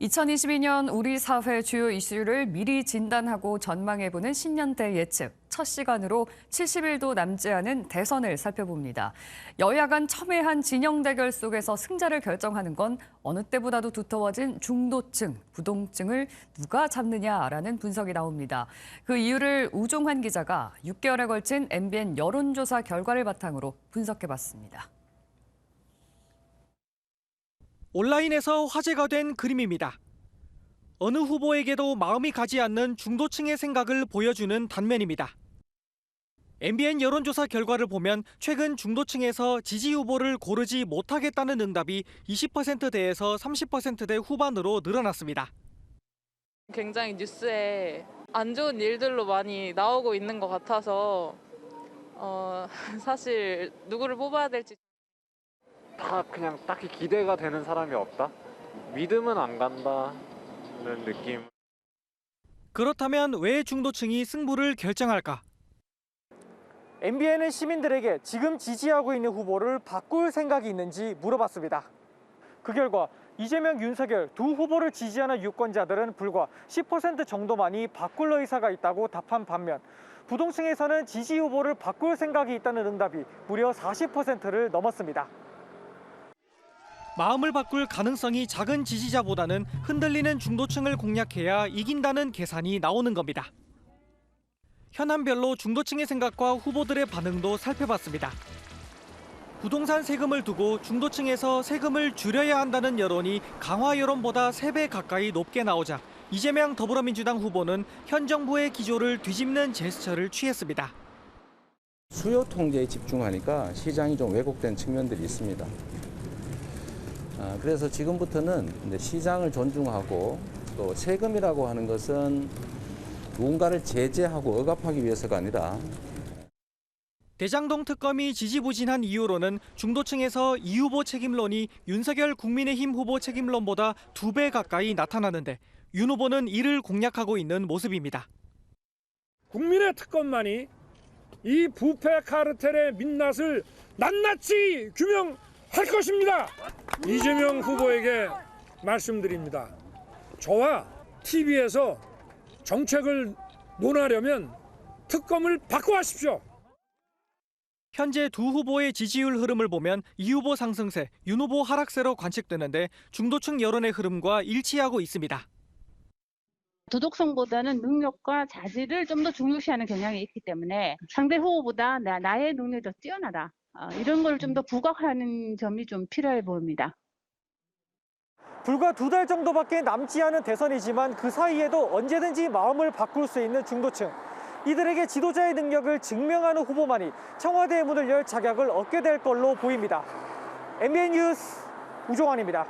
2022년 우리 사회 주요 이슈를 미리 진단하고 전망해보는 신년대 예측. 첫 시간으로 70일도 남지 않은 대선을 살펴봅니다. 여야 간 첨예한 진영 대결 속에서 승자를 결정하는 건 어느 때보다도 두터워진 중도층, 부동층을 누가 잡느냐라는 분석이 나옵니다. 그 이유를 우종환 기자가 6개월에 걸친 MBN 여론조사 결과를 바탕으로 분석해봤습니다. 온라인에서 화제가 된 그림입니다. 어느 후보에게도 마음이 가지 않는 중도층의 생각을 보여주는 단면입니다. MBN 여론조사 결과를 보면 최근 중도층에서 지지 후보를 고르지 못하겠다는 응답이 20%대에서 30%대 후반으로 늘어났습니다. 굉장히 뉴스에 안 좋은 일들로 많이 나오고 있는 것 같아서 사실 누구를 뽑아야 될지 다 그냥 딱히 기대가 되는 사람이 없다? 믿음은 안 간다는 느낌. 그렇다면 왜 중도층이 승부를 결정할까? MBN은 시민들에게 지금 지지하고 있는 후보를 바꿀 생각이 있는지 물어봤습니다. 그 결과 이재명, 윤석열 두 후보를 지지하는 유권자들은 불과 10% 정도만이 바꿀 의사가 있다고 답한 반면 부동층에서는 지지 후보를 바꿀 생각이 있다는 응답이 무려 40%를 넘었습니다. 마음을 바꿀 가능성이 작은 지지자보다는 흔들리는 중도층을 공략해야 이긴다는 계산이 나오는 겁니다. 현안별로 중도층의 생각과 후보들의 반응도 살펴봤습니다. 부동산 세금을 두고 중도층에서 세금을 줄여야 한다는 여론이 강화 여론보다 3배 가까이 높게 나오자 이재명 더불어민주당 후보는 현 정부의 기조를 뒤집는 제스처를 취했습니다. 수요 통제에 집중하니까 시장이 좀 왜곡된 측면들이 있습니다. 그래서 지금부터는 이제 시장을 존중하고 또 세금이라고 하는 것은 누군가를 제재하고 억압하기 위해서가 아니라 대장동 특검이 지지부진한 이유로는 중도층에서 이 후보 책임론이 윤석열 국민의힘 후보 책임론보다 2배 가까이 나타나는데 윤 후보는 이를 공략하고 있는 모습입니다. 국민의 특검만이 이 부패 카르텔의 민낯을 낱낱이 규명할 것입니다. 이재명 후보에게 말씀드립니다. 저와 TV에서 정책을 논하려면 특검을 바꿔하십시오. 현재 두 후보의 지지율 흐름을 보면 이 후보 상승세, 윤 후보 하락세로 관측되는데 중도층 여론의 흐름과 일치하고 있습니다. 도덕성보다는 능력과 자질을 좀 더 중요시하는 경향이 있기 때문에 상대 후보보다 나의 능력이 더 뛰어나다. 이런 걸 좀 더 부각하는 점이 좀 필요해 보입니다. 불과 2달 정도밖에 남지 않은 대선이지만 그 사이에도 언제든지 마음을 바꿀 수 있는 중도층. 이들에게 지도자의 능력을 증명하는 후보만이 청와대의 문을 열 자격을 얻게 될 걸로 보입니다. MBN 뉴스 우종환입니다.